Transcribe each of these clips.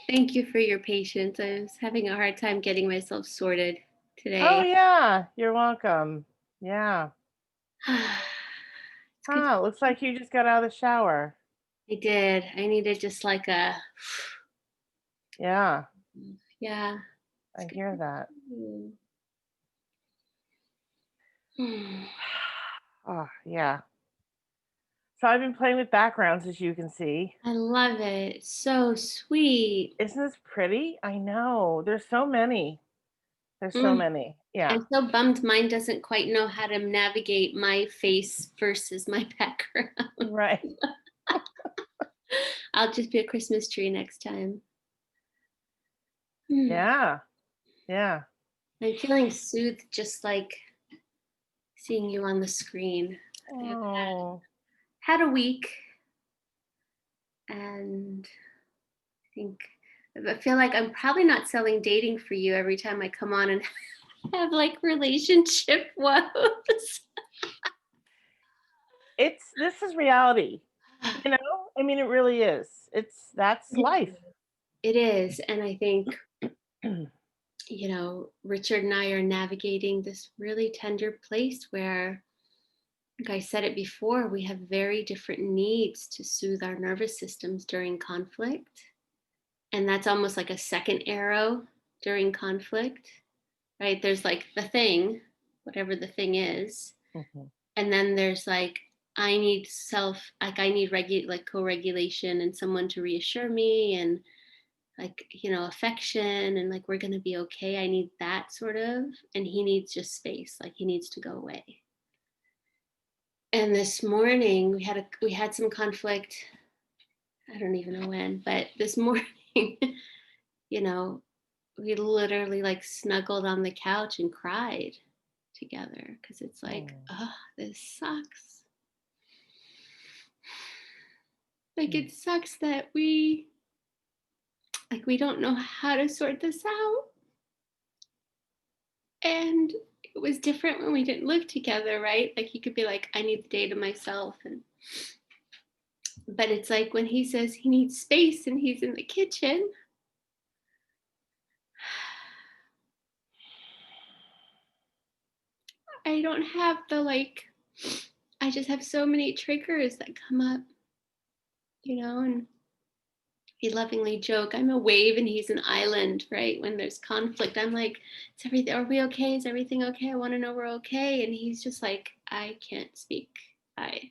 Thank you for your patience. I was having a hard time getting myself sorted Oh, today. yeah, you're welcome. Yeah. It's good. Huh, looks like you just got out of the shower. I did. I needed just like a, Yeah, yeah, it's I good. hear that. Mm. Oh, yeah. So I've been playing with backgrounds, as you can see. I love it. It's so sweet. Isn't this pretty? I know. There's so many. There's so Mm. many. Yeah, I'm so bummed mine doesn't quite know how to navigate my face versus my background. right. I'll just be a Christmas tree next time. Mm. Yeah, yeah. I'm feeling soothed just like seeing you on the screen. I've Oh, had a week, and think I feel like I'm probably not selling dating for you every time I come on and have like relationship woes. this is reality. I mean, it really is. That's life. It is. And I think, Richard and I are navigating this really tender place where, like I said it before, we have very different needs to soothe our nervous systems during conflict. And that's almost like a second arrow during conflict, right? There's like the thing, whatever the thing is, Mhm. and then there's like I need I need like co-regulation and someone to reassure me, and like affection, and like we're going to be okay. I need that sort of, and he needs just space, like he needs to go away. And this morning we had some conflict. I don't even know when, but this morning you know we literally like snuggled on the couch and cried together because it's like, Mm, oh, this sucks. Like mm, it sucks that we don't know how to sort this out. And it was different when we didn't live together, right? Like he could be like, I need the day to myself. And but it's like when he says he needs space and he's in the kitchen, I don't have the like I just have so many triggers that come up, and we lovingly joke, I'm a wave and he's an island, right? When there's conflict, I'm like, is everything, are we okay? Is everything okay? I want to know we're okay. And he's just like, I can't speak. And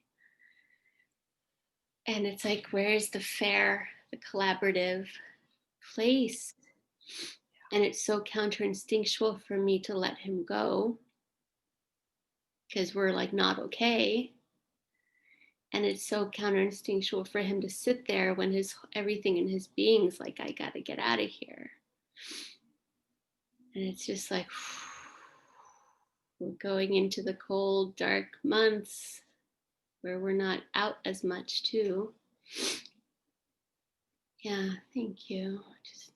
it's like, where's the fair, the collaborative place? And it's so counterinstinctual for me to let him go because we're like not okay. And it's so counterinstinctual for him to sit there when his everything in his being's like, I gotta get out of here. And it's just like, we're going into the cold, dark months where we're not out as much, too. Yeah, thank you. Just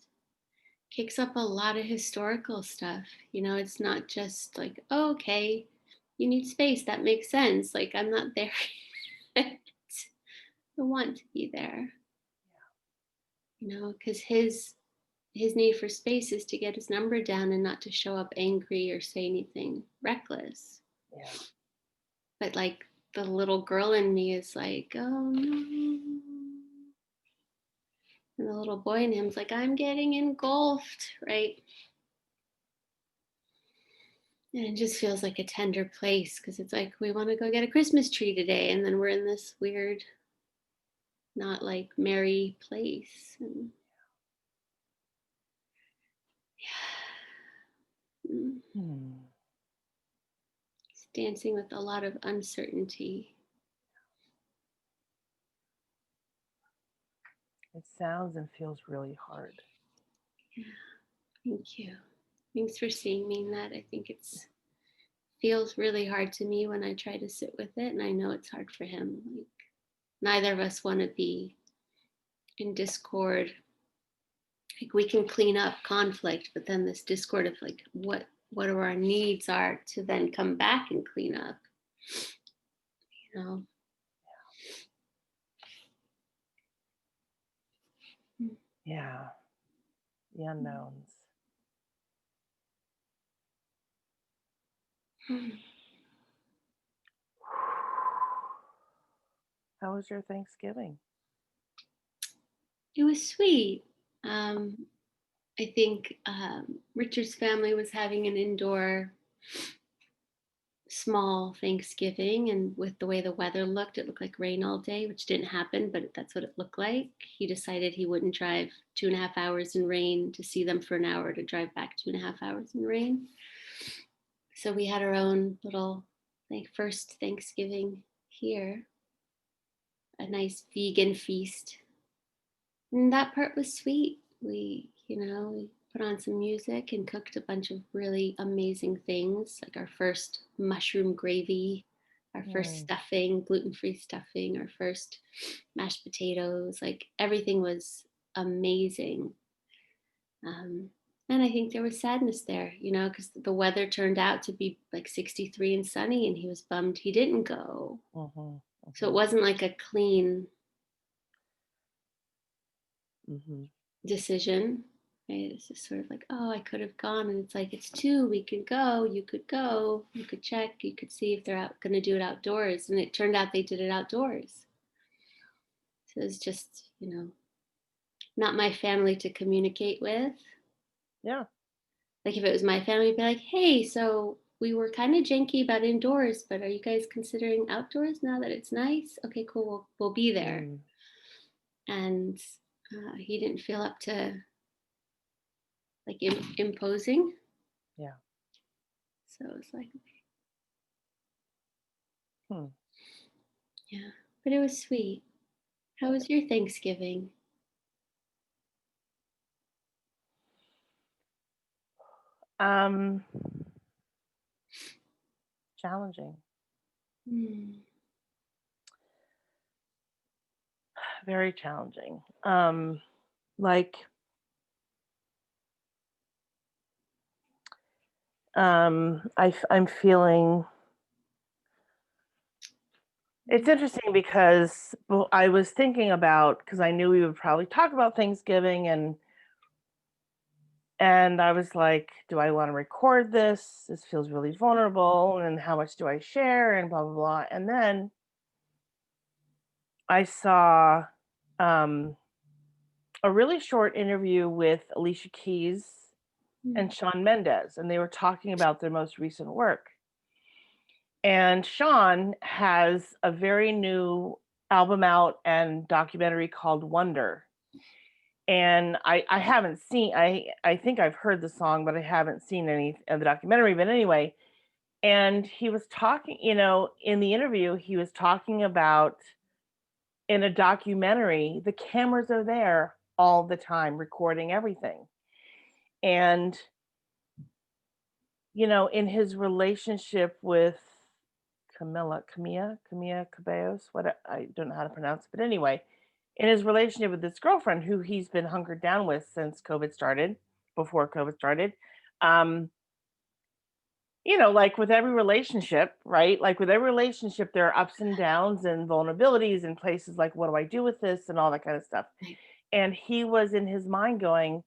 kicks up a lot of historical stuff. It's not just like, oh, okay, you need space. That makes sense. Like, I'm not there yet. I want to be there, because his need for space is to get his number down and not to show up angry or say anything reckless. yeah. But like the little girl in me is like, oh no. And the little boy in him's like, I'm getting engulfed, right? And it just feels like a tender place because it's like, we want to go get a Christmas tree today. And then we're in this weird, not like merry place. And yeah, Hmm. it's dancing with a lot of uncertainty. It sounds and feels really hard. Yeah, thank you. Thanks for seeing me in that. I think it's feels really hard to me when I try to sit with it, and I know it's hard for him. Like neither of us want to be in discord. Like we can clean up conflict, but then this discord of like what are our needs are to then come back and clean up, you know. Yeah, the unknowns. How was your Thanksgiving? It was sweet. I think Richard's family was having an indoor small Thanksgiving, and with the way the weather looked, it looked like rain all day, which didn't happen, but that's what it looked like. He decided he wouldn't drive 2.5 hours in rain to see them for an hour to drive back 2.5 hours in rain. So we had our own little like first Thanksgiving here, a nice vegan feast. And that part was sweet. We put on some music and cooked a bunch of really amazing things, like our first mushroom gravy, our first Mm, stuffing, gluten-free stuffing, our first mashed potatoes. Like everything was amazing. Um, and I think there was sadness there, because the weather turned out to be like 63 and sunny, and he was bummed he didn't go. mhm, So it mhm, wasn't like a clean mhm. decision. Right? It's just sort of like, oh, I could have gone, and it's like it's two. We could go. You could go. You could check. You could see if they're out going to do it outdoors, and it turned out they did it outdoors. So it's just not my family to communicate with. Yeah. Like if it was my family, I'd be like, hey, so we were kind of janky about indoors, but are you guys considering outdoors now that it's nice? Okay, cool. We'll be there. Mm, And he didn't feel up to like imposing. yeah. So it's like, Hmm. yeah, but it was sweet. How was your Thanksgiving? Um, challenging. Mm. Very challenging. Like, I'm feeling. It's interesting because well, I was thinking about because I knew we would probably talk about Thanksgiving and I was like, do I want to record this? This feels really vulnerable, and how much do I share and blah blah blah. And then I saw um a really short interview with Alicia Keys Mm. and Shawn Mendes, and they were talking about their most recent work. And Shawn has a very new album out and documentary called Wonder. And I haven't seen I think I've heard the song, but I haven't seen any of the documentary. But anyway, and he was talking, in the interview, he was talking about in a documentary, the cameras are there all the time recording everything. And in his relationship with Camilla Cabellos, what I don't know how to pronounce it, but anyway, in his relationship with this girlfriend who he's been hunkered down with since COVID started, before COVID started, um, like with every relationship, right? Like with every relationship, there are ups and downs and vulnerabilities and places like, what do I do with this and all that kind of stuff. Right. And he was in his mind going,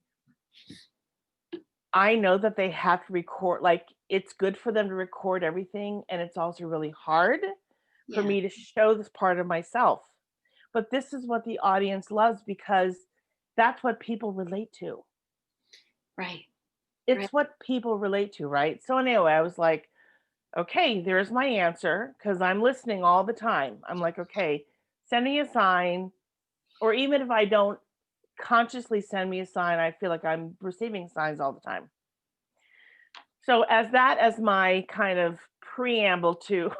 I know that they have to record, like, it's good for them to record everything. And it's also really hard for Yeah. me to show this part of myself. But this is what the audience loves because that's what people relate to. Right. Right. It's what people relate to, right? So, anyway, I was like, okay, there's my answer because I'm listening all the time. I'm like, okay, send me a sign, or even if I don't consciously send me a sign, I feel like I'm receiving signs all the time. So, as my kind of preamble to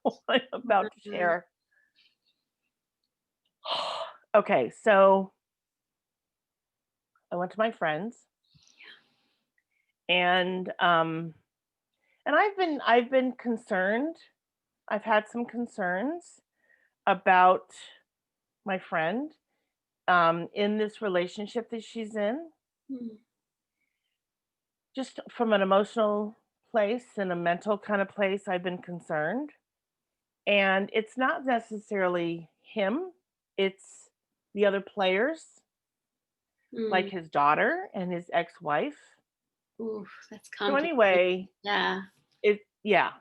what I'm about to Uh, share. Okay, so I went to my friends and I've been concerned. I've had some concerns about my friend in this relationship that she's in, mm. just from an emotional place and a mental kind of place. I've been concerned, and it's not necessarily him; it's the other players. like Mm. his daughter and his ex-wife. Oof, that's So complicated. anyway, Yeah. yeah.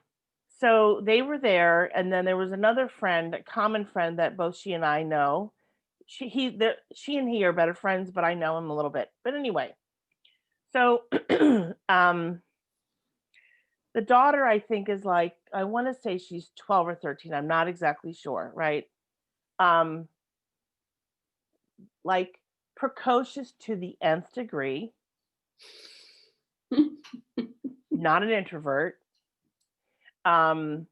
So they were there, and then there was another friend, a common friend that both she and I know. She and he are better friends, but I know him a little bit. But anyway, so um the daughter I think is like, I want to say she's 12 or 13. I'm not exactly sure, right? Um like precocious to the nth degree, not an introvert. Um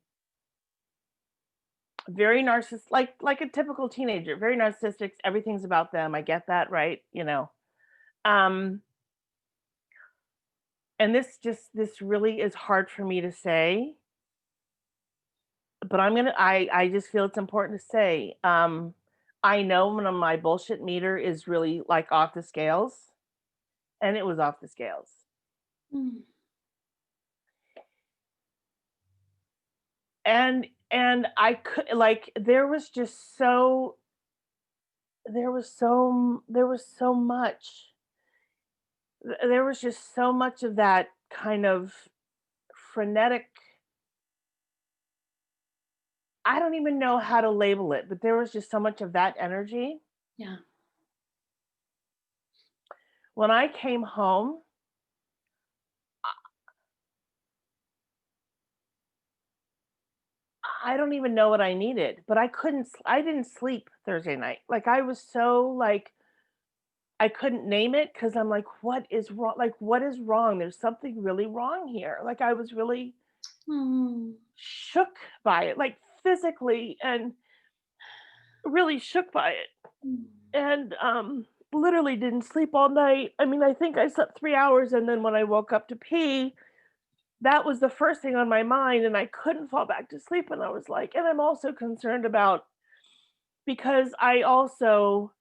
Very like a typical teenager, very narcissistic, everything's about them. I get that, right? Um and this really is hard for me to say, but I just feel it's important to say. I know when my bullshit meter is really like off the scales, and it was off the scales. Mm. And I could like there was so much. There was just so much of that kind of frenetic. I don't even know how to label it, but there was just so much of that energy. Yeah. When I came home, I don't even know what I needed, but I didn't sleep Thursday night. Like I was so like I couldn't name it cuz I'm like what is wrong? Like what is wrong? There's something really wrong here. Like I was really Mm. shook by it, like physically and really shook by it. Mm. And literally didn't sleep all night. I mean, I think I slept 3 hours, and then when I woke up to pee, that was the first thing on my mind, and I couldn't fall back to sleep, and I was like, and I'm also concerned about, because I also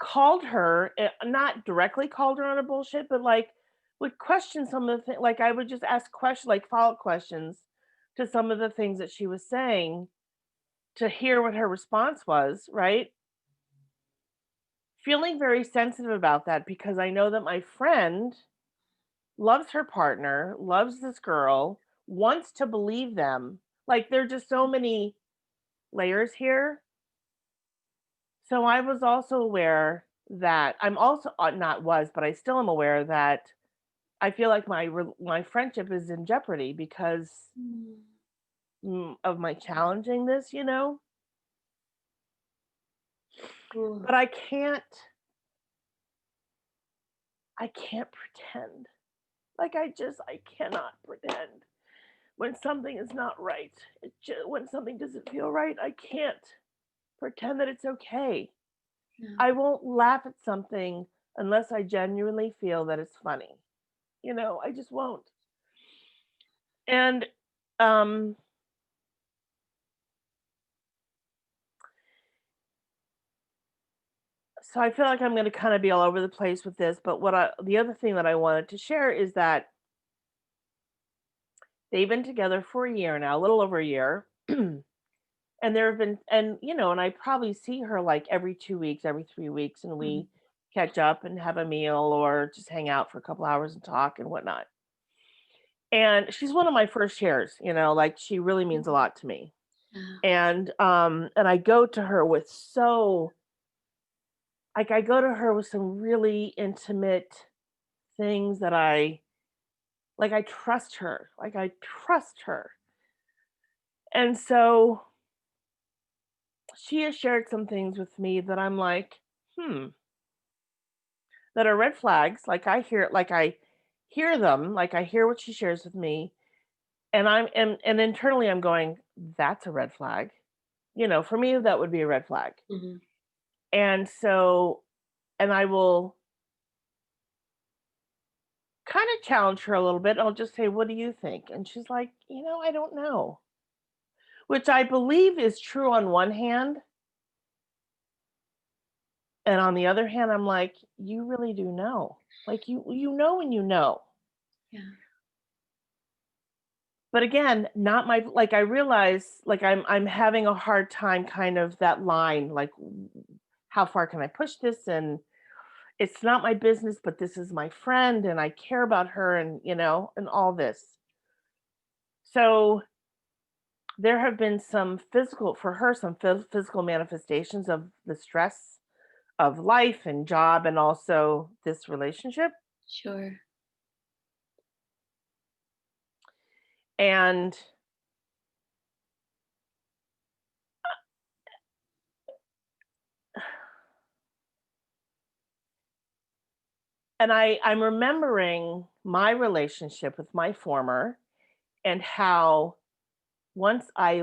called her, not directly called her on a bullshit, but like would question some of the things. Like I would just ask questions, like follow-up questions to some of the things that she was saying to hear what her response was, right? Feeling very sensitive about that because I know that my friend loves her partner, loves this girl, wants to believe them. Like there are just so many layers here. So I was also aware that I'm also not was, but I still am aware that I feel like my friendship is in jeopardy because Mm. of my challenging this. Ooh. But I can't pretend. Like I cannot pretend when something is not right. When something doesn't feel right, I can't pretend that it's okay. Yeah. I won't laugh at something unless I genuinely feel that it's funny. I just won't. And um so I feel like I'm going to kind of be all over the place with this, but the other thing that I wanted to share is that they've been together for a year now, a little over a year. And there have been, and I probably see her like every 2 weeks, every 3 weeks, and Mhm. we catch up and have a meal or just hang out for a couple hours and talk and whatnot. And she's one of my first shares, like she really means a Mhm. lot to me. Yeah. And I go to her with so like I go to her with some really intimate things that I trust her. Like I trust her. And so she has shared some things with me that I'm like, that are red flags. I hear them, like I hear what she shares with me, and and internally I'm going, that's a red flag. For me that would be a red flag. Mhm. And so, and I will kind of challenge her a little bit. I'll just say, what do you think? And she's like, I don't know. Which I believe is true on one hand, and on the other hand I'm like, you really do know. Like you know and you know. Yeah. But again, not my like I realize like I'm having a hard time kind of that line, like how far can I push this, and it's not my business, but this is my friend and I care about her and, and all this. So there have been some physical, for her, some physical manifestations of the stress of life and job and also this relationship. Sure. And I'm remembering my relationship with my former and how once I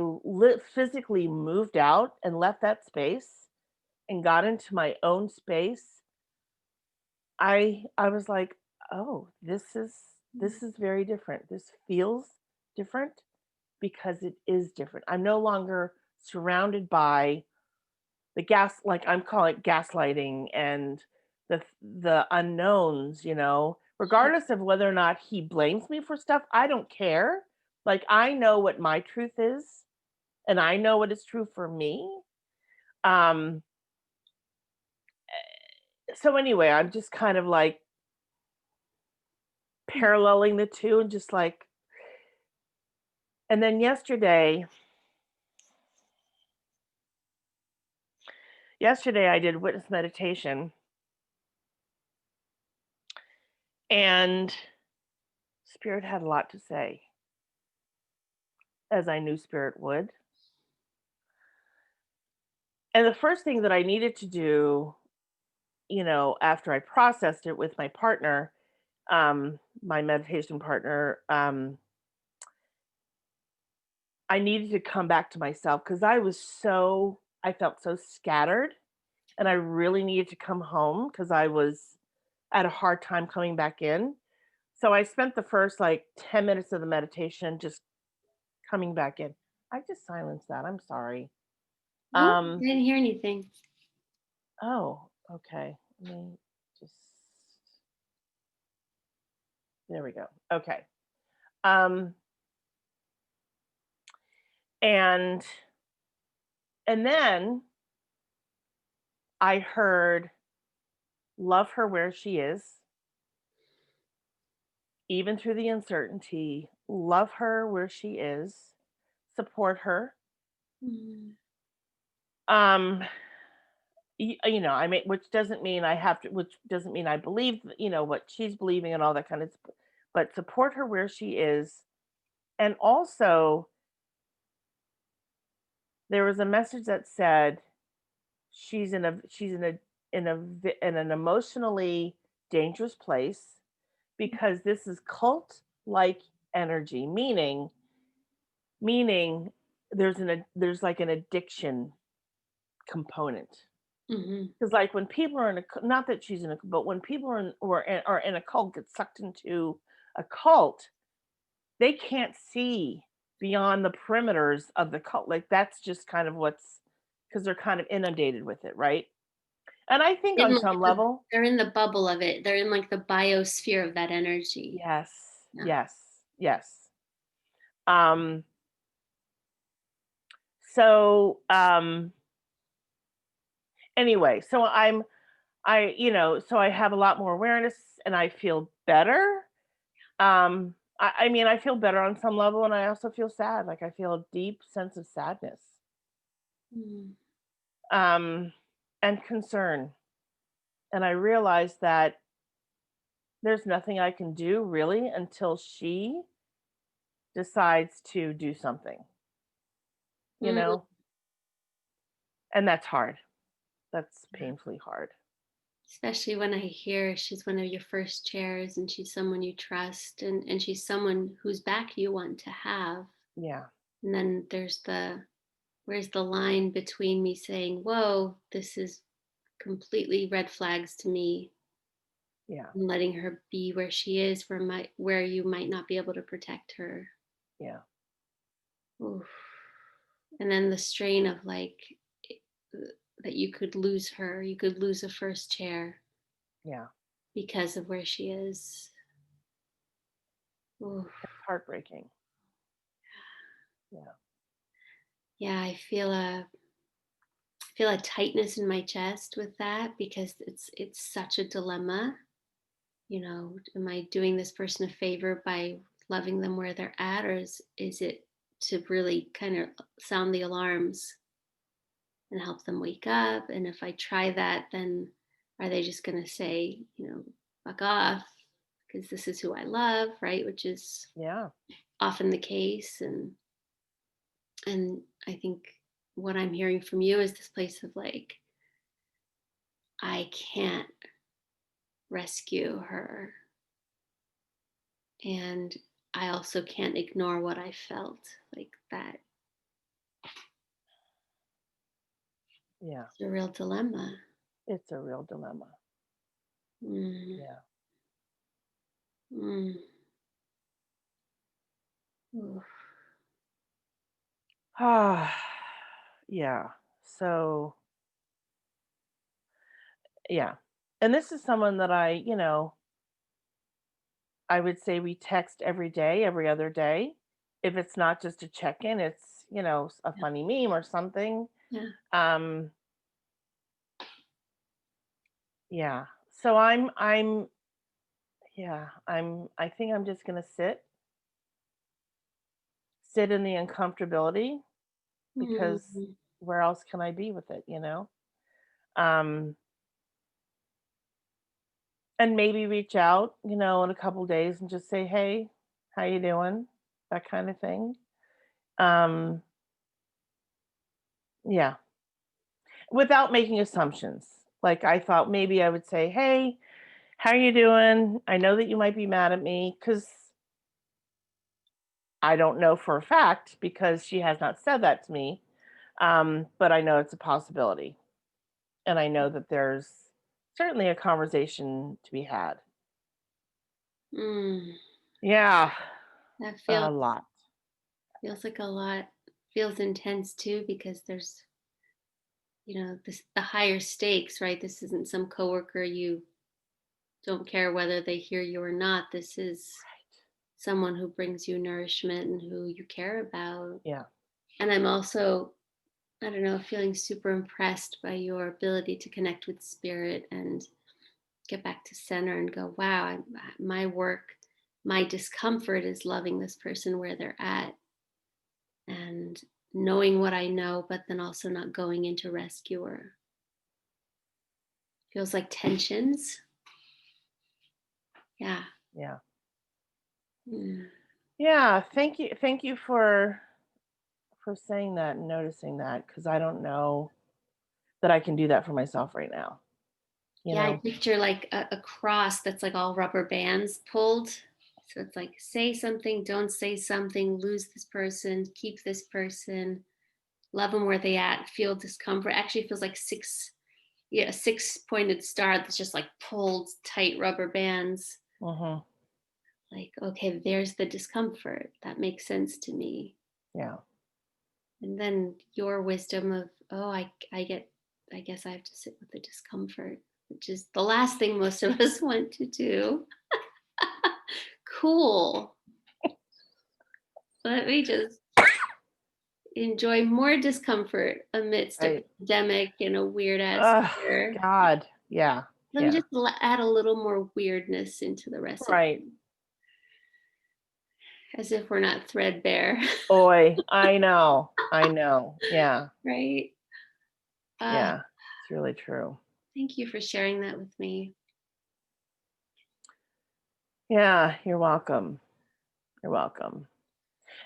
physically moved out and left that space and got into my own space, I was like, "Oh, Mm. this is very different. This feels different because it is different. I'm no longer surrounded by the like I'm calling it gaslighting and the unknowns, Sure. regardless of whether or not he blames me for stuff, I don't care. Like I know what my truth is and I know what is true for me. Um so anyway, I'm just kind of like Mm. paralleling the two and just like, and then yesterday I did witness meditation and spirit had a lot to say, as I knew spirit would. And the first thing that I needed to do, after I processed it with my partner, my meditation partner, I needed to come back to myself because I felt so scattered and I really needed to come home because I was at a hard time coming back in. So I spent the first like 10 minutes of the meditation just coming back in. I just silenced that. I'm sorry. No, I Um, didn't hear anything. oh, okay. Let me just, there we go. Okay. Um, and then I heard love her where she is, even through the uncertainty, love her where she is, support her. Mm. Um, I mean, which doesn't mean I have to, which doesn't mean I believe, what she's believing and all that kind of, but support her where she is. And also, there was a message that said she's in an emotionally dangerous place because this is cult like energy, meaning there's like an addiction component. Mhm. Because like when people are in a not that she's in a, but when people are in a cult, get sucked into a cult, they can't see beyond the perimeters of the cult. Like that's just kind of what's, because they're kind of inundated with it, right? And I think In on like some the level, they're in the bubble of it. They're in like the biosphere of that energy. yes, Yeah. yes, yes. Um, so anyway, so I have a lot more awareness and I feel better. I mean, I feel better on some level and I also feel sad. Like I feel a deep sense of sadness. Mm. Um, and concern. And I realized that there's nothing I can do really until she decides to do something, you Mm. know? And that's hard. That's painfully hard. Especially when I hear she's one of your first chairs and she's someone you trust and she's someone whose back you want to have. Yeah. And then there's where's the line between me saying, whoa, this is completely red flags to me, Yeah. and letting her be where she is, where you might not be able to protect her. Yeah. Oof. And then the strain of that you could lose her, you could lose a first chair Yeah. because of where she is. Oof. It's heartbreaking. Yeah. Yeah, I feel feel a tightness in my chest with that because it's such a dilemma. Am I doing this person a favor by loving them where they're at, or is it to really kind of sound the alarms and help them wake up? And if I try that, then are they just going to say, fuck off because this is who I love, right? Which is Yeah. often the case. And I think what I'm hearing from you is this place of like, I can't rescue her, and I also can't ignore what I felt, like that. Yeah. It's a real dilemma. It's a real dilemma. Mm, Yeah. mm, oof. Ah, yeah. So, yeah. And this is someone that I would say we text every day, every other day. If it's not just a check-in, it's, a Yeah, funny meme or something. yeah. Um, yeah. So I think I'm just gonna sit in the uncomfortability because Mm, where else can I be with it? Um, and maybe reach out, in a couple days and just say, "Hey, how you doing?" That kind of thing. Um, yeah, without making assumptions. Like I thought maybe I would say, "Hey, how you doing? I know that you might be mad at me because I don't know for a fact because she has not said that to me. But I know it's a possibility, and I know that there's certainly a conversation to be had." mm. Yeah, That a feels lot. feels like a lot. Feels intense too because there's the higher stakes, right? This isn't some coworker you don't care whether they hear you or not. This is someone who brings you nourishment and who you care about. Yeah, And I'm also, I don't know, feeling super impressed by your ability to connect with spirit and get back to center and go, wow, my work, my discomfort is loving this person where they're at and knowing what I know, but then also not going into rescuer. Feels like tensions. Yeah. yeah, Mm. yeah. Thank you for saying that and noticing that because I don't know that I can do that for myself right now. You Yeah, I know. picture like a cross that's like all rubber bands pulled. So it's like say something, don't say something, lose this person, keep this person, love them where they at, feel discomfort. Actually feels like a six-pointed star that's just like pulled tight rubber bands. Mhm. Like, okay, there's the discomfort. That makes sense to me. Yeah. And then your wisdom of, oh, I guess I have to sit with the discomfort, which is the last thing most of us want to do. Cool. Let me just enjoy more discomfort amidst a Right. pandemic in a weird ass Ugh, year. God. Yeah. Let me Yeah. just add a little more weirdness into the Right. recipe, as if we're not threadbare, Boy, I know. I know. Yeah. right? Uh, Yeah. It's really true. Thank you for sharing that with me. Yeah, you're welcome. You're welcome.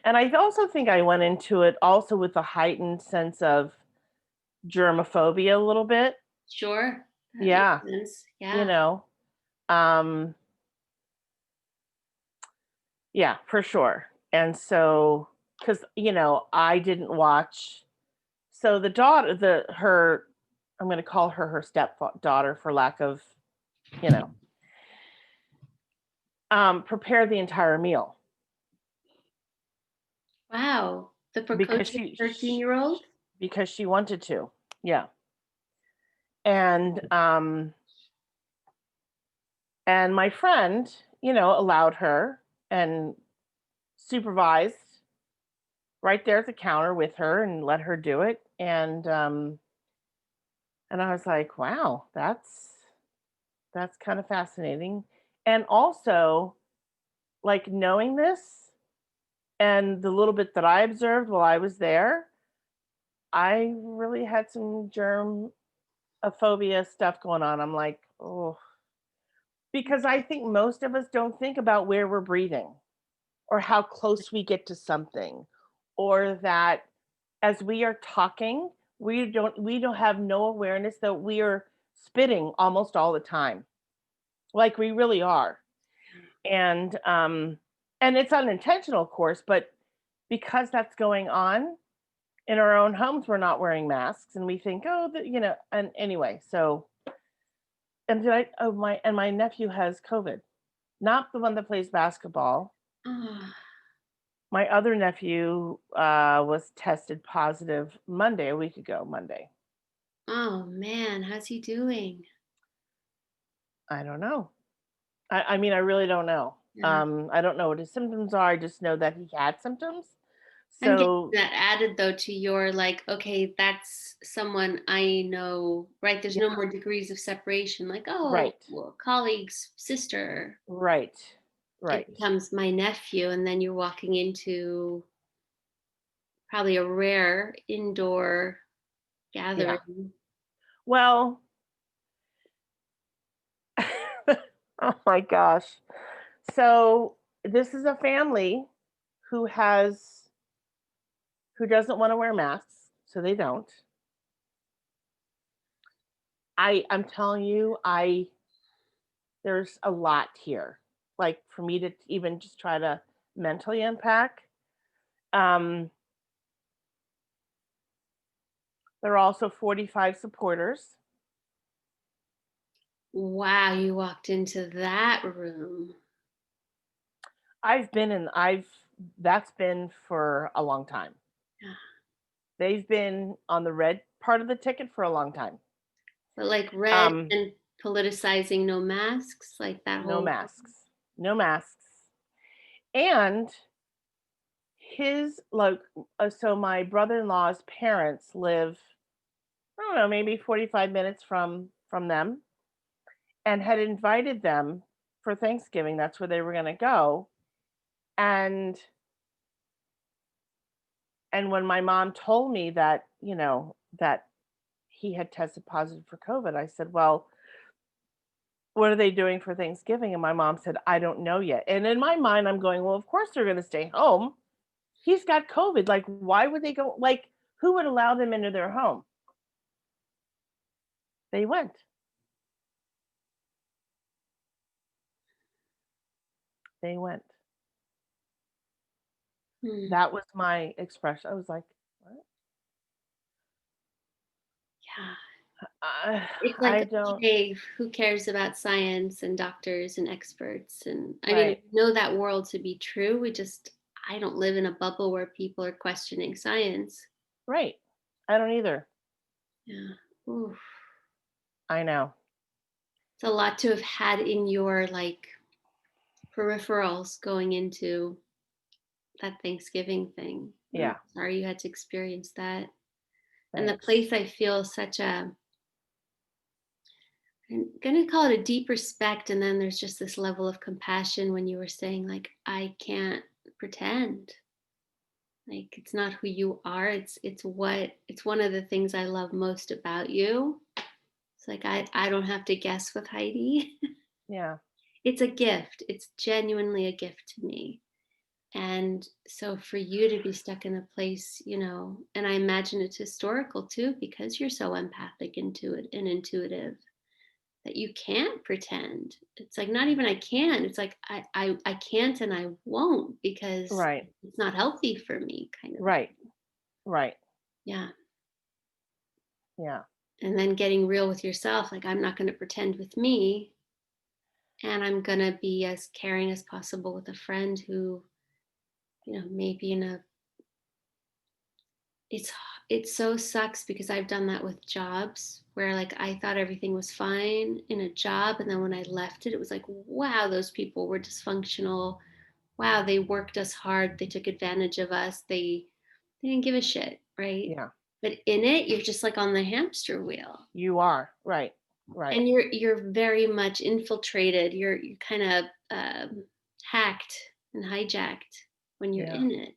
And I also think I went into it also with a heightened sense of germophobia a little bit. Sure, that makes Yeah, sense. you Yeah. know. Um yeah, for sure. And so cuz I didn't watch so the daughter the her I'm going to call her stepdaughter for lack of, you know, prepare the entire meal Wow. The because precocious 13-year-old? because she wanted to. Yeah. And my friend, allowed her and supervised right there at the counter with her and let her do it. And And I was like, wow, that's kind of fascinating. And also, like, knowing this and the little bit that I observed while I was there, I really had some germ phobia stuff going on. I'm like, oh, because I think most of us don't think about where we're breathing or how close we get to something, or that as we are talking, we don't have no awareness that we are spitting almost all the time. Like we really are. And it's unintentional, of course, but because that's going on in our own homes, we're not wearing masks and we think, oh, and anyway, so and did I oh my nephew has COVID. Not the one that plays basketball. Oh, My other nephew was tested positive Monday, a week ago, Monday. oh man, how's he doing? I don't know. I mean, I really don't know. Yeah. I don't know what his symptoms are. I just know that he had symptoms. I'm getting So, that added though to your like, okay, that's someone I know, right? There's yeah, no more degrees of separation, like, oh, right, well, colleague's sister. right, It right. becomes my nephew, and then you're walking into probably a rare indoor Yeah. gathering. Well, oh my gosh. So this is a family who has who doesn't want to wear masks, so they don't. I'm telling you, I there's a lot here. Like for me to even just try to mentally unpack. Um, there are also 45 supporters. Wow, you walked into that room. I've that's been for a long time. Yeah. They've been on the red part of the ticket for a long time. But like red Um, and politicizing no masks, like that no whole masks. No masks. And his like so my brother-in-law's parents live, I don't know, maybe 45 minutes from them, and had invited them for Thanksgiving. That's where they were going to go. And when my mom told me that, that he had tested positive for COVID, I said, "Well, what are they doing for Thanksgiving?" And my mom said, "I don't know yet." And in my mind, I'm going, "Well, of course they're going to stay home. He's got COVID. Like, why would they go? Like, who would allow them into their home?" They went. They went. Hmm. That was my expression. I was like, "What?" Yeah. I, It's I like, don't. okay, who cares about science and doctors and experts? And I mean, I Right. know that world to be true. I don't live in a bubble where people are questioning science. Right. I don't either. Yeah. Oof. I know. It's a lot to have had in your like peripherals going into that Thanksgiving thing. I'm Yeah. sorry you had to experience that. And the Thanks. place I feel such a I'm gonna call it a deep respect, and then there's just this level of compassion when you were saying, like, I can't pretend. Like it's not who you are. It's one of the things I love most about you. It's like I don't have to guess with Heidi. Yeah. It's a gift. It's genuinely a gift to me. And so for you to be stuck in a place, and I imagine it's historical too, because you're so empathic into it and intuitive that you can't pretend. It's like not even I can. It's like I can't and I won't because Right. it's not healthy for me, kind of. Right. Right. Yeah. Yeah. And then getting real with yourself, like I'm not going to pretend with me, and I'm going to be as caring as possible with a friend who, maybe in a it's it so sucks because I've done that with jobs where like I thought everything was fine in a job, and then when I left it, it was like, wow, those people were dysfunctional. Wow, they worked us hard. They took advantage of us. They didn't give a shit, right? Yeah. but in it, you're just like on the hamster wheel. You are. Right. Right. And you're very much infiltrated. You're kind of hacked and hijacked when you're Yeah. in it.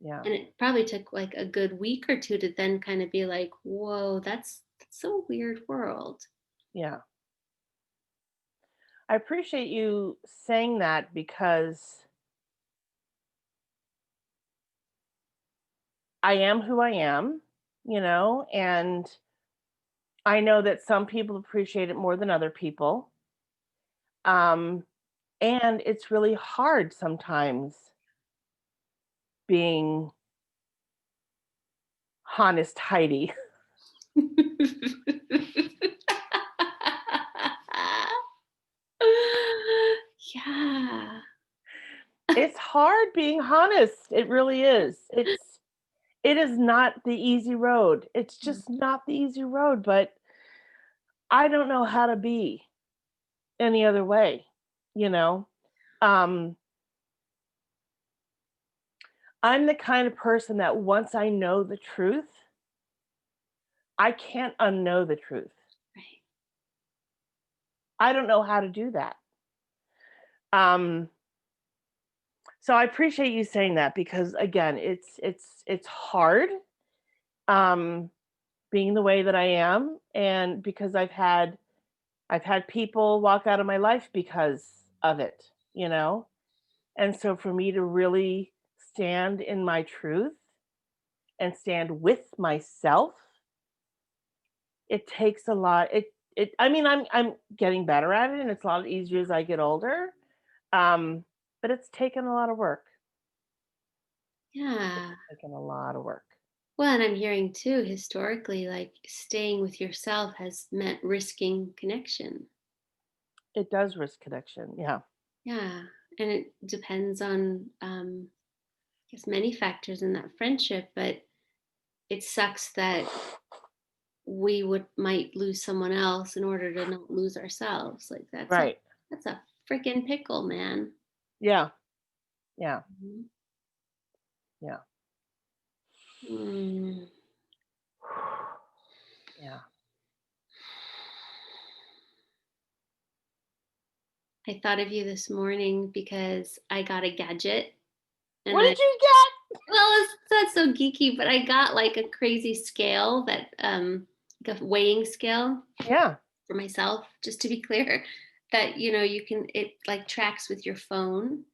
Yeah. And it probably took like a good week or two to then kind of be like, whoa, that's a weird world. Yeah. I appreciate you saying that because I am who I am, and I know that some people appreciate it more than other people. Um, and it's really hard sometimes being honest Heidi. Yeah. It's hard being honest. It really is. It is not the easy road. It's just not the easy road, but I don't know how to be any other way, you know? Um, I'm the kind of person that once I know the truth, I can't unknow the truth. Right. I don't know how to do that. Um, so I appreciate you saying that because again, it's hard um being the way that I am and because I've had people walk out of my life because of it, you know? And so for me to really stand in my truth and stand with myself, it takes a lot. It I mean I'm getting better at it and it's a lot easier as I get older. Um but it's taken a lot of work. Yeah. Taken a lot of work. Well, and I'm hearing too, historically, like staying with yourself has meant risking connection. It does risk connection. Yeah. Yeah. And it depends on, I guess, many factors in that friendship, but it sucks that we would might lose someone else in order to not lose ourselves. Like Right. that's a freaking pickle, man. Yeah. Yeah. Mhm. Yeah. Mm. Yeah. I thought of you this morning because I got a gadget and What did you get? well, it's not so geeky, but I got like a crazy scale that like a weighing scale Yeah. for myself, just to be clear, that you can it like tracks with your phone.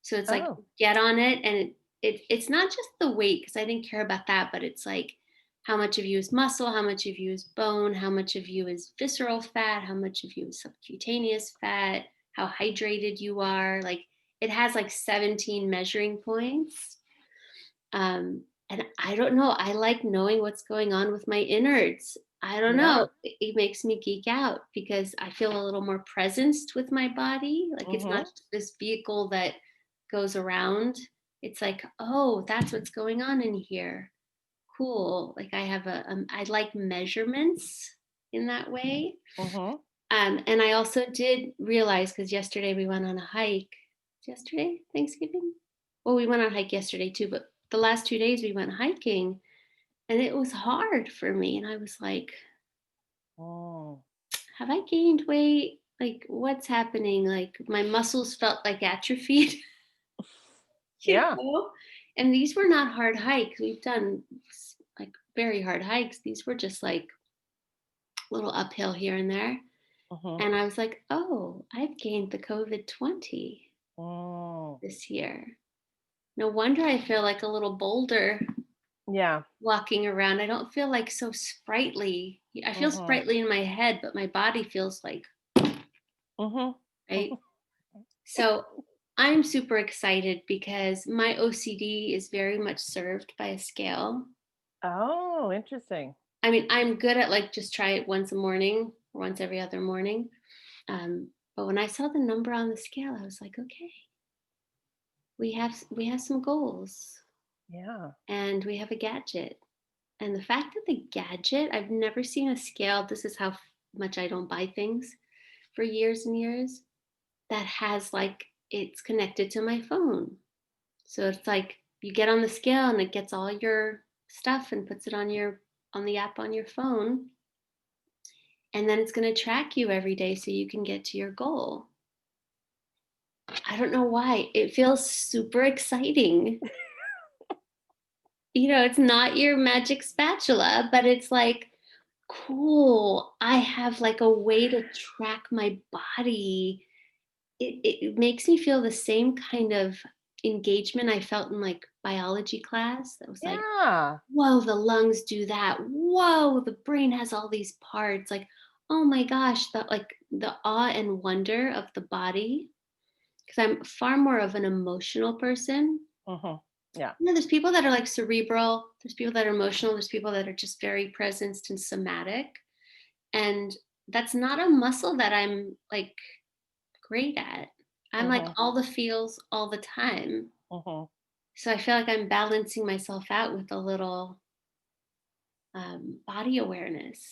So it's like Oh. get on it and it's not just the weight because I didn't care about that, but it's like how much of you is muscle, how much of you is bone, how much of you is visceral fat, how much of you is subcutaneous fat, how hydrated you are. Like it has like 17 measuring points. And I don't know. I like knowing what's going on with my innards. I don't Yeah. know. It makes me geek out because I feel a little more presence with my body. Like it's not Mhm. just this vehicle that goes around. It's like, oh, that's what's going on in here. Cool. Like I have I like measurements in that way. Mhm. And I also did realize because yesterday we went on a hike. Yesterday, Thanksgiving? Well, we went on a hike yesterday too, but the last 2 days we went hiking and it was hard for me. And I was like, Mm. have I gained weight? Like, what's happening? Like, my muscles felt like atrophied, you Yeah. know? And these were not hard hikes. We've done like very hard hikes. These were just like a little uphill here and there. Mhm. And I was like, oh, I've gained the COVID 20 Mm. this year. No wonder I feel like a little bolder Yeah. walking around. I don't feel like so sprightly. I feel Mhm. sprightly in my head, but my body feels like, Mhm. right? So I'm super excited because my OCD is very much served by a scale. Oh, interesting. I mean, I'm good at like just try it once a morning or once every other morning. But when I saw the number on the scale, I was like, okay, we have some goals Yeah. and we have a gadget. And the fact that the gadget, I've never seen a scale. This is how much I don't buy things for years and years that has like it's connected to my phone. So it's like you get on the scale and it gets all your stuff and puts it on your on the app on your phone, and then it's going to track you every day so you can get to your goal. I don't know why. It feels super exciting. It's not your magic spatula, but it's like, cool. I have like a way to track my body. It makes me feel the same kind of engagement I felt in like biology class. That was like, Yeah. whoa, the lungs do that. Whoa, the brain has all these parts. Like, oh my gosh, the awe and wonder of the body. Because I'm far more of an emotional person. Hmm. Yeah. There's people that are like cerebral, there's people that are emotional, there's people that are just very present and somatic. And that's not a muscle that I'm like great at. I'm like Hmm. all the feels all the time. Hmm. So I feel like I'm balancing myself out with a little body awareness.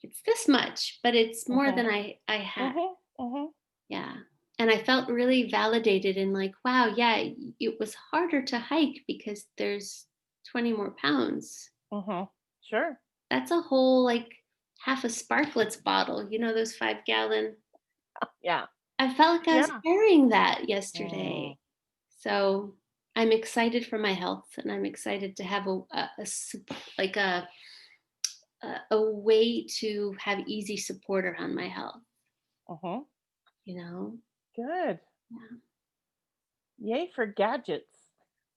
It's this much, but it's more Hmm. than I had. Hmm. Hmm. Yeah. And I felt really validated in like, wow, yeah, it was harder to hike because there's 20 more pounds. Hmm. Sure. That's a whole like half a Sparklets bottle, those 5-gallon. Yeah. I felt like I was Yeah. carrying that yesterday. Mm. So I'm excited for my health, and I'm excited to have like a way to have easy support around my health, Hmm. you know? Good. Yeah. Yay for gadgets.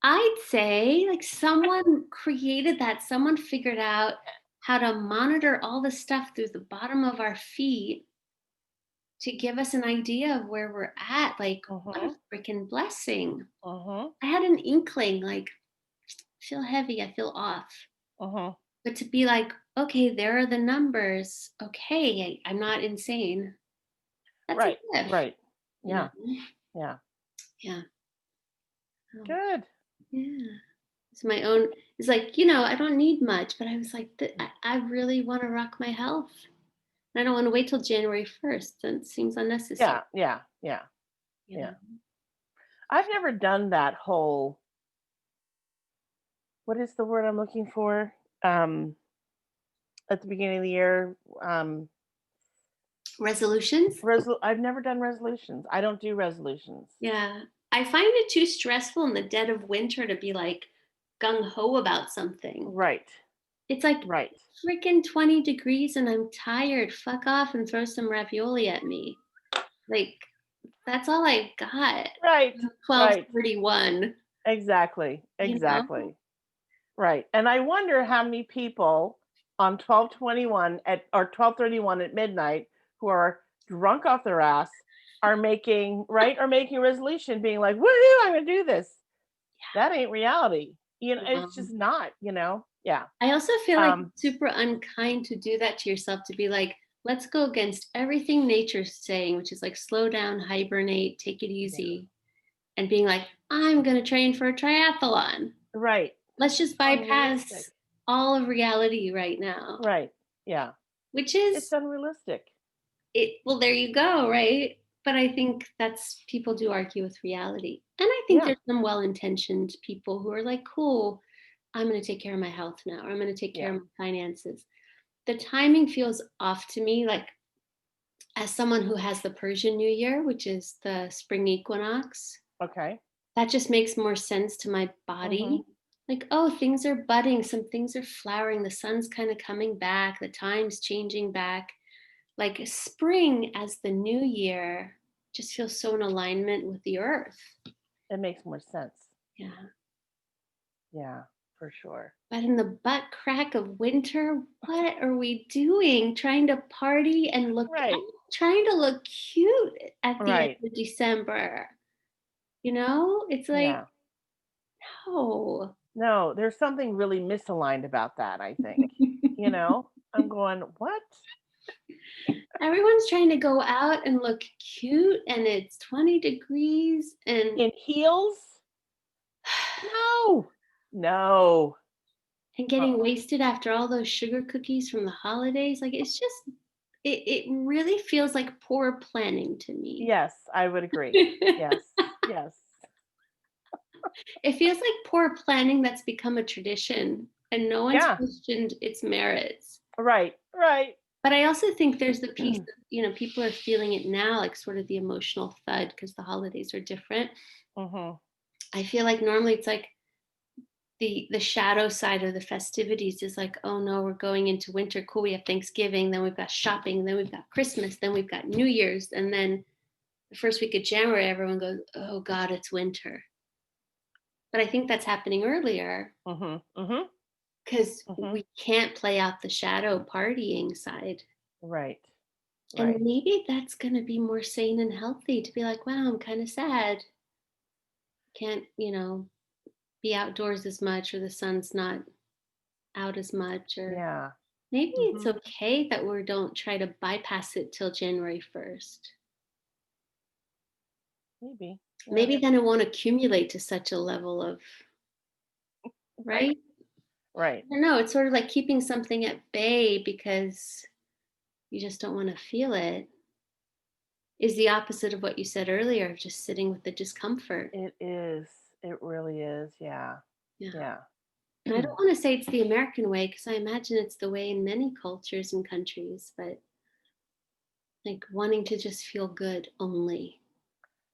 I'd say like someone created that, someone figured out how to monitor all the stuff through the bottom of our feet to give us an idea of where we're at. Like, what a Hmm. freaking blessing. Hmm. I had an inkling, like, I feel heavy, I feel off. Hmm. But to be like, okay, there are the numbers. Okay, I'm not insane. That's a Right. gift, Right. you know? Yeah. Yeah. Yeah. Oh, Good. yeah. It's my own, it's like, I don't need much, but I was like, I really want to rock my health. And I don't want to wait till January 1st. That seems unnecessary, Yeah. Yeah. Yeah. you Yeah. know? I've never done that whole, what is the word I'm looking for? Um, at the beginning of the year, Resolutions? I've never done resolutions. I don't do resolutions. Yeah. I find it too stressful in the dead of winter to be like gung ho about something. Right. It's like Right. freaking 20 degrees and I'm tired. Fuck off and throw some ravioli at me. Like, that's all I got. Right. Right. 12:31, Exactly. you know? Exactly. Right. And I wonder how many people on 12/21 at or 12/31 at midnight who are drunk off their ass are making a resolution being like, "Woohoo, I'm going to do this." That ain't reality. It's No. just not. Yeah. I also feel like Um it's super unkind to do that to yourself, to be like, let's go against everything nature's saying, which is like slow down, hibernate, take it yeah. easy, and being like, I'm going to train for a triathlon. Right. Let's It's just unrealistic. bypass all of reality right now, Right. Yeah. which It's is unrealistic. it. Well, there you go, right? But I think that's people do argue with reality. And I think Yeah. there's some well intentioned people who are like, cool, I'm going to take care of my health now, or I'm going to take care Yeah. of my finances. The timing feels off to me, like as someone who has the Persian New Year, which is the spring equinox, Okay. that just makes more sense to my Mhm. body. Like, oh, things are budding, some things are flowering, the sun's kind of coming back, the time's changing back. Like spring as the new year just feels so in alignment with the earth. It makes more sense. Yeah. Yeah, for sure. But in the butt crack of winter, what are we doing? Trying to party and Right. trying to look cute at the end Right. of December. It's like, Yeah. no. No, there's something really misaligned about that, I think. You know? I'm going, "What? Everyone's trying to go out and look cute, and it's 20 degrees and In heels? No. No. getting Uh-uh. wasted after all those sugar cookies from the holidays. Like it's just it really feels like poor planning to me. Yes, I would agree. Yes. Yes. It feels like poor planning that's become a tradition. and no one's Yeah. questioned its merits. Right. Right. But I also think there's the piece of, people are feeling it now, like sort of the emotional thud because the holidays are different. Mhm. I feel like normally it's like the shadow side of the festivities is like, oh no, we're going into winter. Cool, we have Thanksgiving, then we've got shopping, then we've got Christmas, then we've got New Year's, and then the first week of January, everyone goes, oh God, it's winter. But I think that's happening earlier Mhm. Mhm. because Mhm. we can't play out the shadow partying side. Right. And Right. maybe that's going to be more sane and healthy to be like, wow, I'm kind of sad. Can't, be outdoors as much, or the sun's not out as much, or Yeah. maybe it's Mhm. okay that we don't try to bypass it till January 1st. Maybe. Yeah. Maybe then it won't accumulate to such a level of, Right. right? Right. I don't know. It's sort of like keeping something at bay because you just don't want to feel it is the opposite of what you said earlier of just sitting with the discomfort. It is. It really is. Yeah. Yeah. Yeah. And I don't want to say it's the American way because I imagine it's the way in many cultures and countries, but like wanting to just feel good only.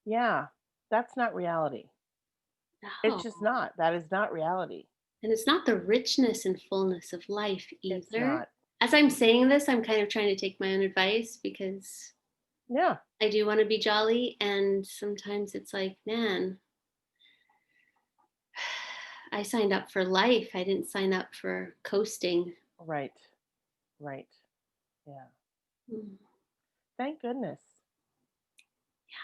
Yeah. That's not reality. It's No. just not. That is not reality. And it's not the richness and fullness of life It's either. not. As I'm saying this, I'm kind of trying to take my own advice because Yeah. I do want to be jolly. And sometimes it's like, man, I signed up for life. I didn't sign up for coasting. Right. Right. Yeah. Mm, Thank goodness.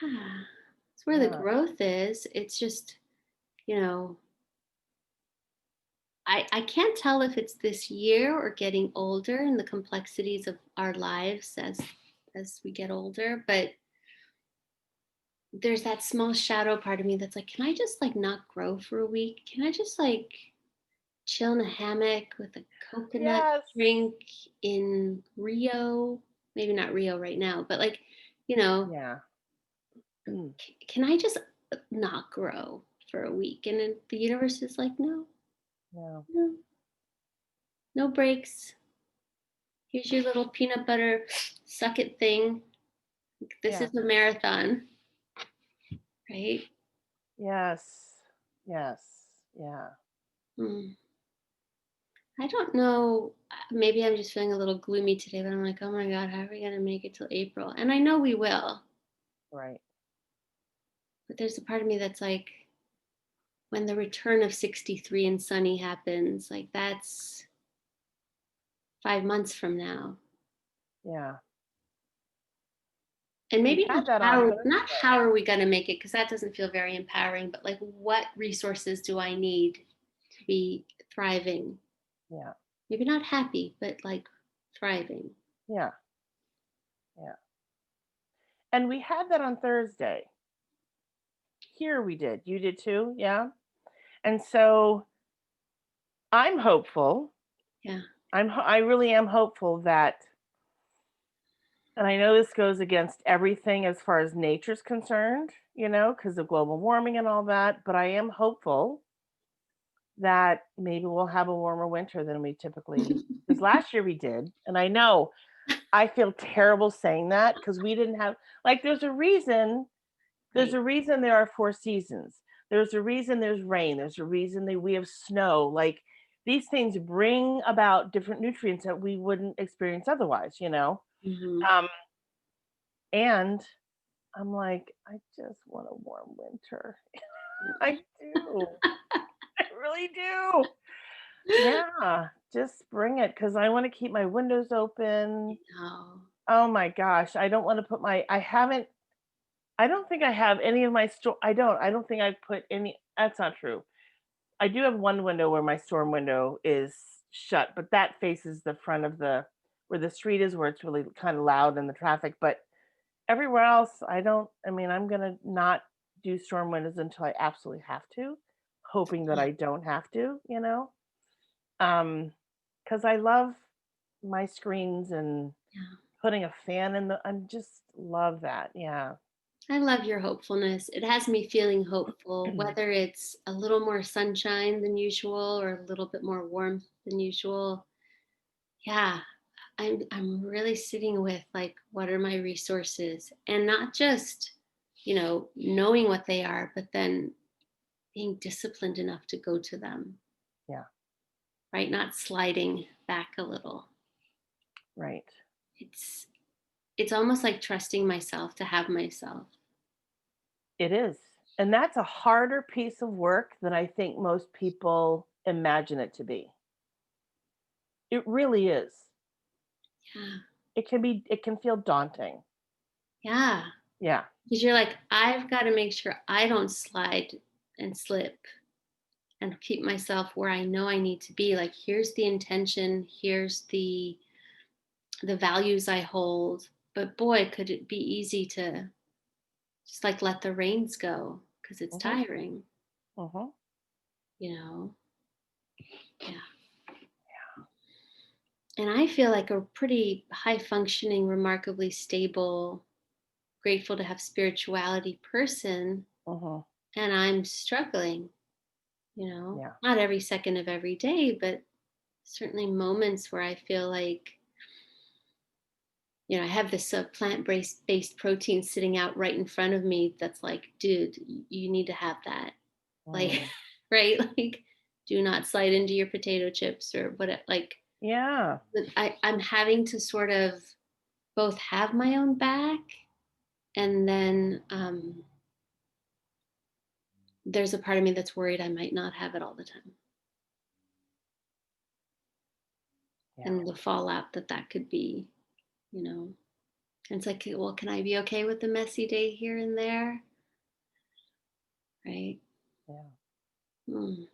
yeah. It's where the Yeah. growth is. It's just, you know, I can't tell if it's this year or getting older and the complexities of our lives as we get older, but there's that small shadow part of me that's like, can I just like not grow for a week? Can I just like chill in a hammock with a coconut Yes. drink in Rio? Maybe not Rio right now, but like, you know, Yeah. Mm. can I just not grow for a week? And then the universe is like, no, Yeah. no, no breaks. Here's your little peanut butter suck it thing. This Yeah. is a marathon, right? Yes. Yes. Yeah. Mm. I don't know. Maybe I'm just feeling a little gloomy today, but I'm like, oh my God, how are we going to make it till April? And I know we will. Right. But there's a part of me that's like, when the return of 63 and sunny happens, like that's 5 months from now. Yeah. And We maybe had that on not Thursday. how are we going to make it, because that doesn't feel very empowering, but like what resources do I need to be thriving? Yeah. Maybe not happy, but like thriving. Yeah. Yeah. And we had that on Thursday. Here we did. You did too. Yeah. And so I'm hopeful. Yeah. I really am hopeful that, and I know this goes against everything as far as nature's concerned, because of global warming and all that, but I am hopeful that maybe we'll have a warmer winter than we typically, because last year we did. And I know I feel terrible saying that because we didn't have, like, there's Right. a reason there are four seasons. There's a reason there's rain. There's a reason that we have snow. Like, these things bring about different nutrients that we wouldn't experience otherwise. Hmm. Um, and I'm like, I just want a warm winter. I do. I really do. Yeah, just bring it because I want to keep my windows open. No. Oh my gosh, I don't want to put my. I don't think I have any of my store. I don't think I put any. That's not true. I do have one window where my storm window is shut, but that faces the front of the where the street is, where it's really kind of loud in the traffic. But everywhere else, I don't. I mean, I'm gonna not do storm windows until I absolutely have to, hoping that Oh, I don't have to. Um, because I love my screens and yeah. putting a fan in the I just love that, yeah. I love your hopefulness. It has me feeling hopeful, whether it's a little more sunshine than usual or a little bit more warmth than usual. Yeah, I'm really sitting with like what are my resources and not just, knowing what they are, but then being disciplined enough to go to them, Yeah, right? Not sliding back a little. right. It's it's almost like trusting myself to have myself. It is. And that's a harder piece of work than I think most people imagine it to be. It really is. Yeah. It can feel daunting. Yeah. Yeah. Because you're like, I've got to make sure I don't slide and slip and keep myself where I know I need to be. Like, here's the intention, here's the values I hold. But boy, could it be easy to just like let the reins go because it's Mhm. tiring, Mhm. you know? Yeah. And I feel like a pretty high functioning, remarkably stable, grateful to have spirituality person. Mhm. And I'm struggling, Yeah. not every second of every day, but certainly moments where I feel like, I have this plant based protein sitting out right in front of me that's like, dude, you need to have that. Like, Mm. right? Like, do not slide into your potato chips or what, like, Yeah. but I'm having to sort of both have my own back and then there's a part of me that's worried I might not have it all the time Yeah. and the fallout that could be, you know. And it's like, well, can I be okay with the messy day here and there? Right. Yeah. Mm.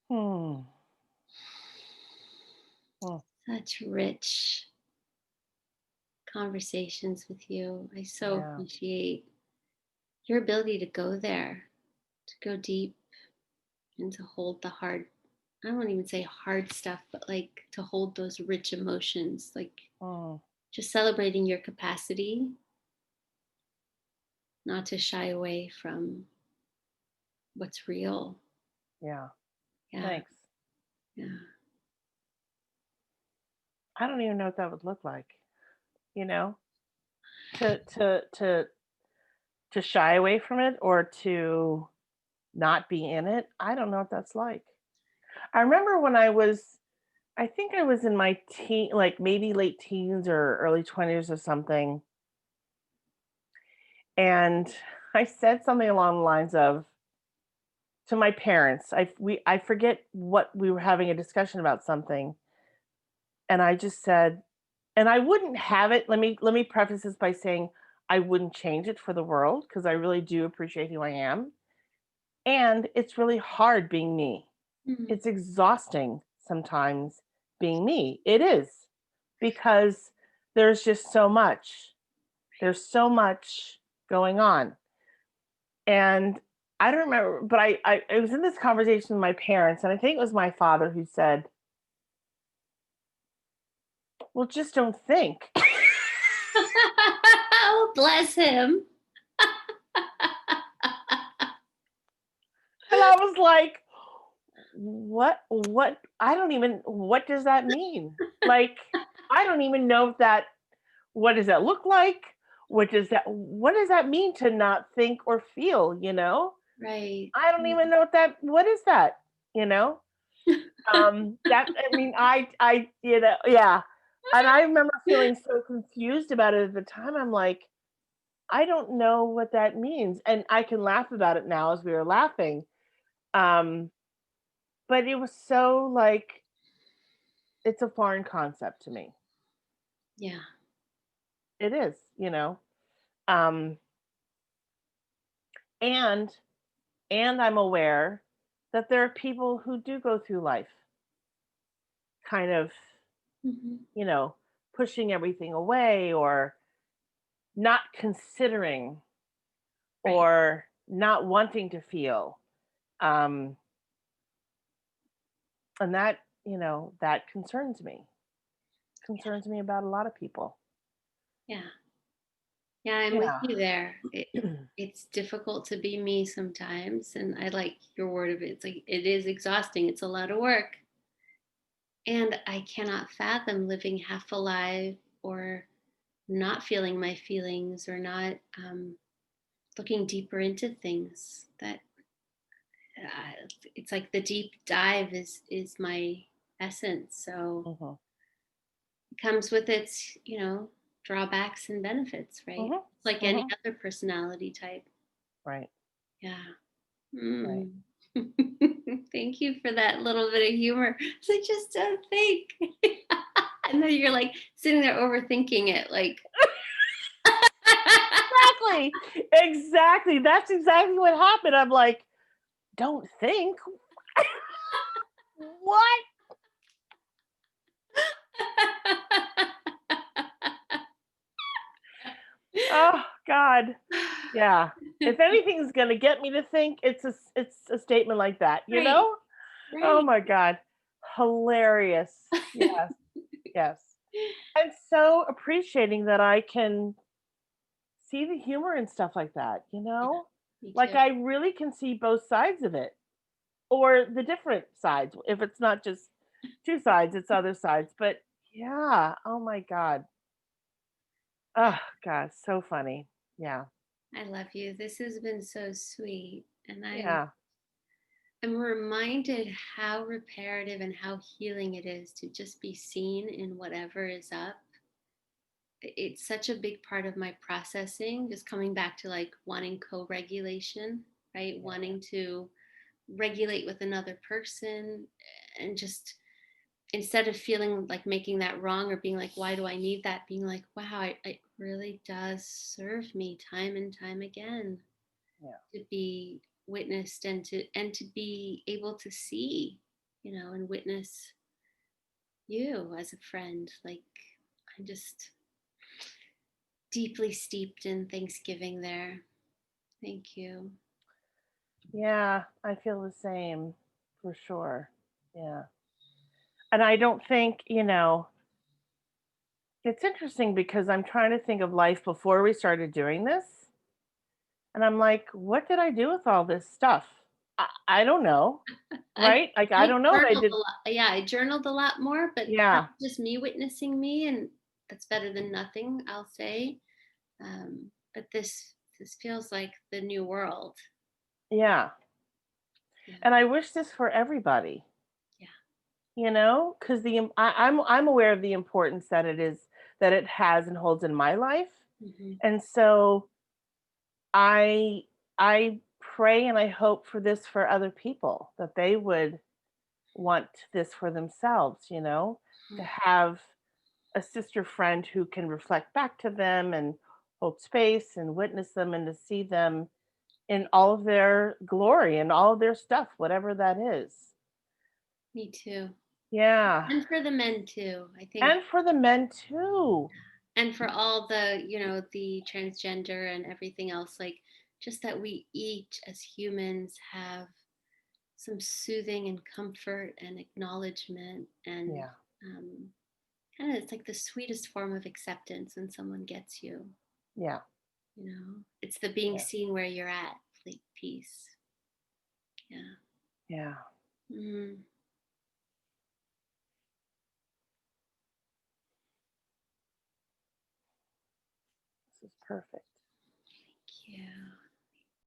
Hmm. Hmm. Such rich conversations with you. I so Yeah. appreciate your ability to go there, to go deep and to hold the hard, I won't even say hard stuff, but like to hold those rich emotions, like Mm. just celebrating your capacity not to shy away from what's real. Yeah. Yeah. Thanks. Yeah. I don't even know what that would look like, you know? To to to to shy away from it or to not be in it. I don't know what that's like. I remember when I think I was in my like maybe late teens or early 20s or something, and I said something along the lines of to my parents. I forget what we were having a discussion about something, and I just said, and I wouldn't have it. Let me preface this by saying I wouldn't change it for the world because I really do appreciate who I am, and it's really hard being me. Mm. It's exhausting sometimes being me. It is because there's just so much. There's so much going on. And I don't remember, but I was in this conversation with my parents, and I think it was my father who said, well, just don't think. Oh, bless him. And I was like, what I don't even what does that mean? Like, I don't even know if that what does that look like? What does that mean to not think or feel, you know? Right. I don't even know what is that, you know? That I mean, yeah. And I remember feeling so confused about it at the time. I'm like, I don't know what that means. And I can laugh about it now as we were laughing. Um, but it was so like it's a foreign concept to me. Yeah. It is, you know. Um, and I'm aware that there are people who do go through life kind of, Hmm. you know, pushing everything away or not considering Right. or not wanting to feel. Um, and that, that concerns me. Concerns me about a lot of people. Yeah. Yeah, I'm with Yeah. you there. It's difficult to be me sometimes, and I like your word of it. It's like it is exhausting. It's a lot of work, and I cannot fathom living half alive or not feeling my feelings or not looking deeper into things. That it's like the deep dive is my essence. So Mhm. it comes with its drawbacks and benefits, right? Mhm. It's like any Mhm. other personality type. Right. Yeah. Right. Mm. Thank you for that little bit of humor. I just don't think. And then you're like sitting there overthinking it, like. Exactly. Exactly. That's exactly what happened. I'm like, don't think. What? Oh God. Yeah. If anything's gonna get me to think, it's a statement like that, you Right, know? Oh right. my God. Hilarious. Yes, yes. And so appreciating that I can see the humor and stuff like that, you Yeah, know? me Like too. I really can see both sides of it or the different sides. If it's not just two sides, it's other sides. But yeah, oh my God. Oh God, so funny. Yeah. I love you. This has been so sweet. And Yeah. I'm reminded how reparative and how healing it is to just be seen in whatever is up. It's such a big part of my processing, just coming back to like wanting co-regulation, right? Yeah. Wanting to regulate with another person and just instead of feeling like making that wrong or being like, why do I need that? Being like, wow, it really does serve me time and time again Yeah. to be witnessed and to be able to see, and witness you as a friend. Like I'm just deeply steeped in Thanksgiving there. Thank you. Yeah. I feel the same for sure. Yeah. And I don't think, it's interesting because I'm trying to think of life before we started doing this. And I'm like, what did I do with all this stuff? I don't know. I Right? Like, I I don't know what I journaled did. a lot. Yeah, I journaled a lot more, but Yeah. that's just me witnessing me, and that's better than nothing, I'll say. But this feels like the new world. Yeah. Yeah, And I wish this for everybody, yeah. because I'm aware of the importance that it has and holds in my life. Hmm. And so I I pray and I hope for this for other people that they would want this for themselves, to have a sister friend who can reflect back to them and hold space and witness them and to see them in all of their glory and all of their stuff, whatever that is. Me too. Yeah. And for the men too, I think, And for the men too. and for all the transgender and everything else, like just that we each as humans have some soothing and comfort and acknowledgement and Yeah. um, kind of it's like the sweetest form of acceptance when someone gets you. Yeah. It's the being Yeah. seen where you're at, like peace. Yeah. Yeah. Mm. This is perfect.